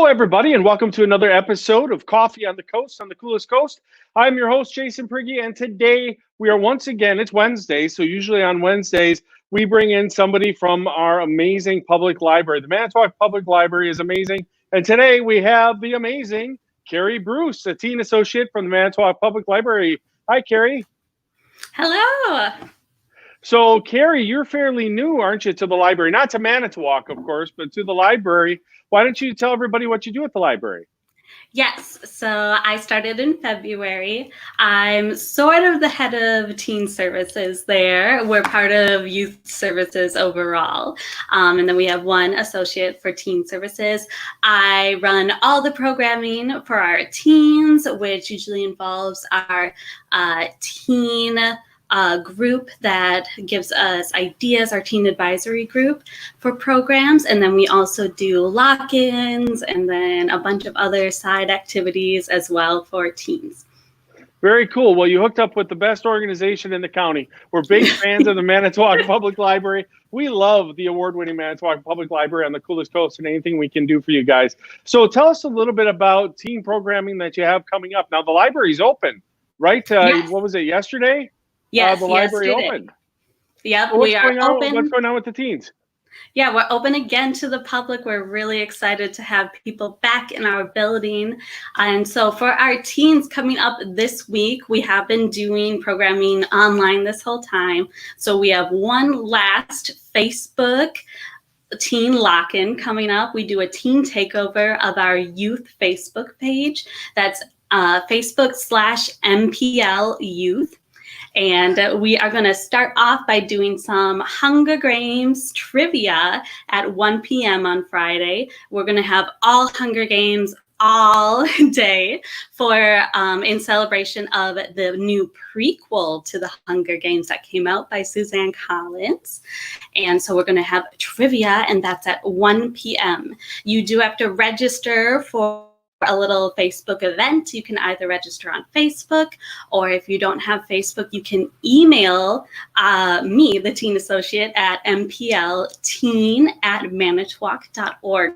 everybody, and welcome to another episode of Coffee on the Coast, on the coolest coast. I'm your host, Jason Prigge, and today we are once again, it's Wednesday, so usually on Wednesdays, we bring in somebody from our amazing public library. The Manitowoc Public Library is amazing, and today we have the amazing Carrie Bruce, a teen associate from the Manitowoc Public Library. Hi, Carrie. Hello. So, Carrie, you're fairly new, aren't you, to the library? Not to Manitowoc, of course, but to the library. Why don't you tell everybody what you do at the library? Yes, so I started in February. I'm sort of the head of teen services there. We're part of youth services overall. And then we have one associate for teen services. I run all the programming for our teens, which usually involves our teen group that gives us ideas, our teen advisory group for programs. And then we also do lock-ins and then a bunch of other side activities as well for teens. Very cool. Well, you hooked up with the best organization in the county. We're big fans of the Manitowoc Public Library. We love the award-winning Manitowoc Public Library on the coolest coast and anything we can do for you guys. So tell us a little bit about teen programming that you have coming up. Now, the library's open, right? Yes. What was it, yesterday? Yes, the library yesterday. Opened. Yep, So we are open. What's going on with the teens? Yeah, we're open again to the public. We're really excited to have people back in our building. And so for our teens coming up this week, we have been doing programming online this whole time. So we have one last Facebook teen lock-in coming up. We do a teen takeover of our youth Facebook page. That's Facebook.com/MPL Youth. And we are going to start off by doing some Hunger Games trivia at 1 p.m. on Friday. We're going to have all Hunger Games all day for in celebration of the new prequel to the Hunger Games that came out by Suzanne Collins. And so we're going to have trivia, and that's at 1 p.m. You do have to register for a little Facebook event. You can either register on Facebook, or if you don't have Facebook, you can email me, the teen associate, at mplteen@manitowoc.org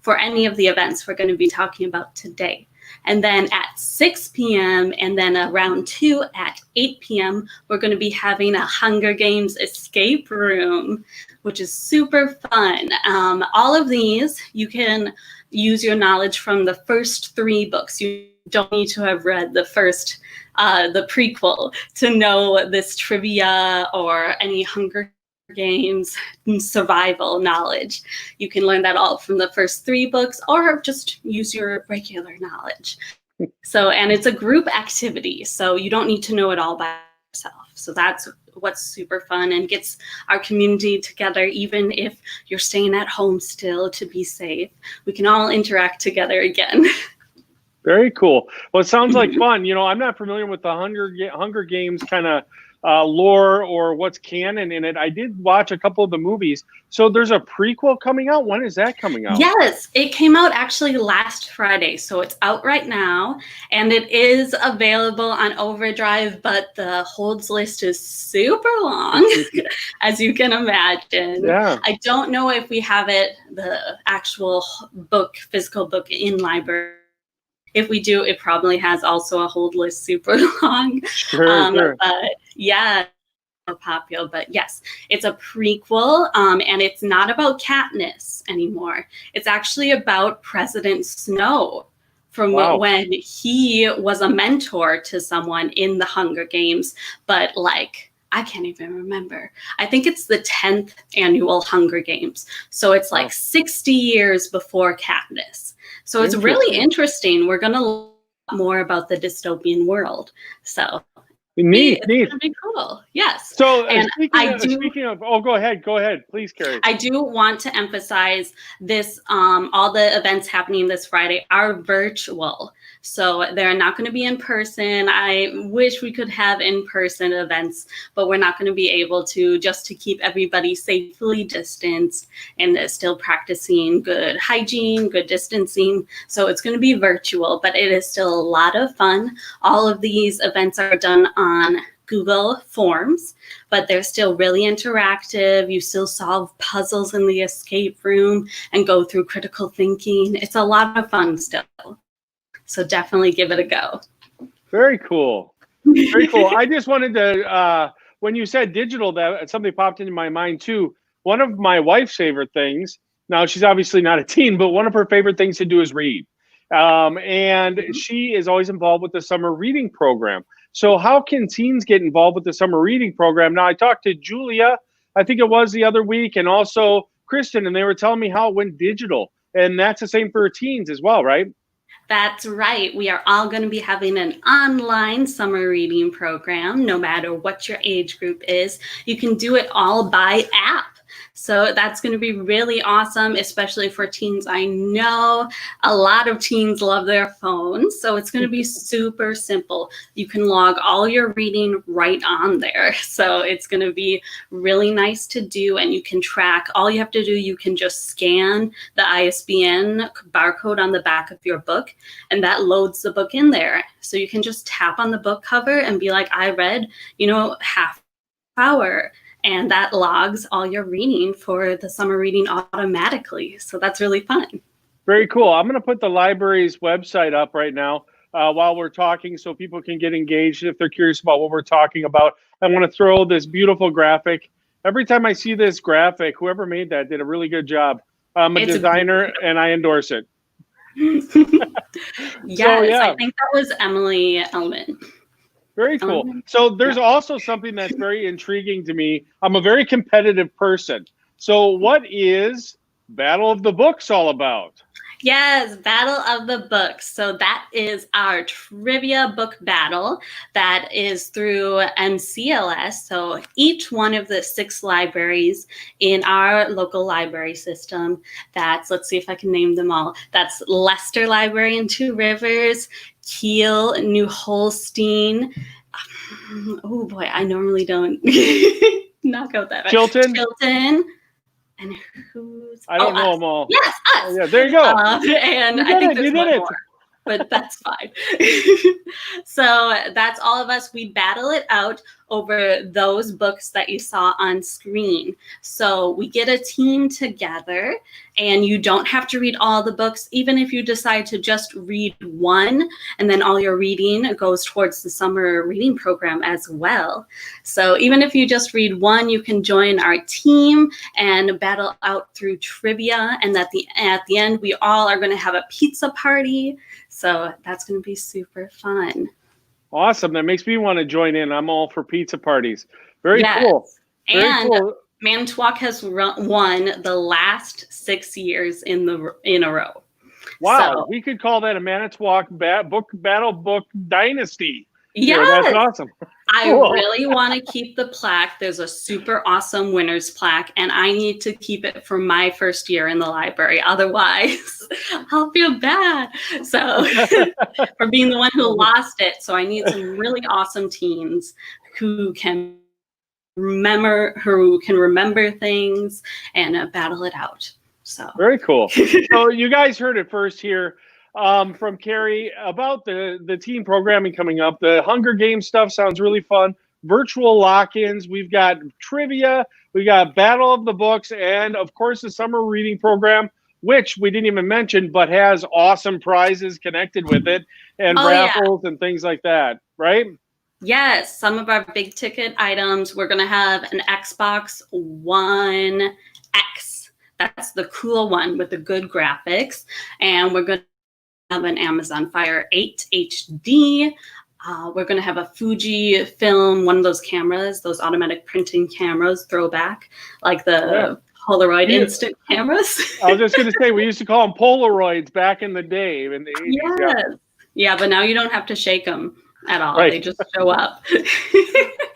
for any of the events we're going to be talking about today. And then at 6 p.m. and then around 2 at 8 p.m., we're going to be having a Hunger Games escape room, which is super fun. All of these, you can use your knowledge from the first 3 books. You don't need to have read the prequel to know this trivia or any Hunger Games survival knowledge. You can learn that all from the first 3 books, or just use your regular knowledge. And it's a group activity, so you don't need to know it all by yourself. So that's what's super fun and gets our community together. Even if you're staying at home still to be safe, we can all interact together again. Very cool. Well, it sounds like fun. You know, I'm not familiar with the Hunger Games kind of lore or what's canon in it. I did watch a couple of the movies. So there's a prequel coming out. When is that coming out? Yes, it came out actually last Friday. So it's out right now, and it is available on Overdrive, but the holds list is super long, as you can imagine. Yeah. I don't know if we have the actual physical book in library. If we do, it probably has also a hold list super long. Sure. But yeah, popular. But yes, it's a prequel, and it's not about Katniss anymore. It's actually about President Snow from when he was a mentor to someone in the Hunger Games, but I can't even remember. I think it's the 10th annual Hunger Games. So it's 60 years before Katniss. So it's really interesting. We're going to learn more about the dystopian world. So neat. It's going to be cool. Yes. So and speaking of, go ahead, please, Carrie. I do want to emphasize this, all the events happening this Friday are virtual. So they're not going to be in person. I wish we could have in-person events, but we're not going to be able to, just to keep everybody safely distanced and still practicing good hygiene, good distancing. So it's going to be virtual, but it is still a lot of fun. All of these events are done on Google Forms, but they're still really interactive. You still solve puzzles in the escape room and go through critical thinking. It's a lot of fun still. So definitely give it a go. Very cool. Very cool. I just wanted to, when you said digital, that something popped into my mind too. One of my wife's favorite things, now she's obviously not a teen, but one of her favorite things to do is read. And she is always involved with the summer reading program. So how can teens get involved with the summer reading program? Now, I talked to Julia, I think it was the other week, and also Kristen, and they were telling me how it went digital. And that's the same for teens as well, right? That's right. We are all going to be having an online summer reading program, no matter what your age group is. You can do it all by app. So that's going to be really awesome, especially for teens. I know a lot of teens love their phones, so it's going to be super simple. You can log all your reading right on there. So it's going to be really nice to do, and you can track. All you have to do, you can just scan the ISBN barcode on the back of your book, and that loads the book in there. So you can just tap on the book cover and be like, I read, half hour. And that logs all your reading for the summer reading automatically. So that's really fun. Very cool. I'm going to put the library's website up right now while we're talking so people can get engaged if they're curious about what we're talking about. I want to throw this beautiful graphic. Every time I see this graphic, whoever made that did a really good job. I'm a designer and I endorse it. Yes, so, yeah. I think that was Emily Elman. Very cool. So there's also something that's very intriguing to me. I'm a very competitive person. So what is Battle of the Books all about? Yes, Battle of the Books. So that is our trivia book battle that is through MCLS. So each one of the 6 libraries in our local library system, let's see if I can name them all. That's Leicester Library in Two Rivers, Kiel, New Holstein. Oh boy, I normally don't knock out that. Chilton. And who's? I don't know them all. Yes, us. Oh, yeah, there you go. And I think there's one more, but that's fine. So that's all of us. We battle it out over those books that you saw on screen. So we get a team together, and you don't have to read all the books, even if you decide to just read one, and then all your reading goes towards the summer reading program as well. So even if you just read one, you can join our team and battle out through trivia. And at the end, we all are going to have a pizza party. So that's going to be super fun. Awesome. That makes me want to join in. I'm all for pizza parties. Very cool. Very cool. Manitowoc has won the last 6 years in a row. Wow. So, we could call that a Manitowoc battle book dynasty. Yes. Yeah, that's awesome. I really want to keep the plaque. There's a super awesome winner's plaque, and I need to keep it for my first year in the library. Otherwise, I'll feel bad. So for being the one who lost it. So I need some really awesome teens who can remember things and battle it out. So very cool. So you guys heard it first here. From Carrie about the teen programming coming up. The Hunger Games stuff sounds really fun. Virtual lock-ins. We've got trivia. We got Battle of the Books, and of course the summer reading program, which we didn't even mention, but has awesome prizes connected with it and raffles and things like that. Right? Yes. Some of our big ticket items. We're going to have an Xbox One X. That's the cool one with the good graphics, and we're going to have an Amazon Fire 8 HD. We're going to have a Fuji film, one of those cameras, those automatic printing cameras, throwback, like the Polaroid instant cameras. I was just going to say, we used to call them Polaroids back in the day. In the 80s. Yes. Yeah, but now you don't have to shake them at all. Right. They just show up.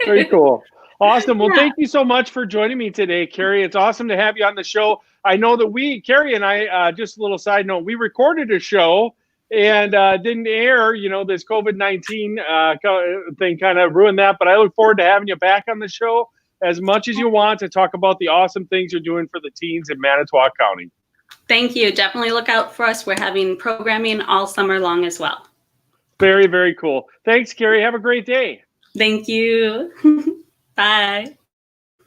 Very cool. Awesome. Well, thank you so much for joining me today, Carrie. It's awesome to have you on the show. I know that Carrie and I, just a little side note, we recorded a show and didn't air. This COVID-19 thing kind of ruined that. But I look forward to having you back on the show as much as you want to talk about the awesome things you're doing for the teens in Manitowoc County. Thank you. Definitely look out for us. We're having programming all summer long as well. Very, very cool. Thanks, Carrie. Have a great day. Thank you. Bye.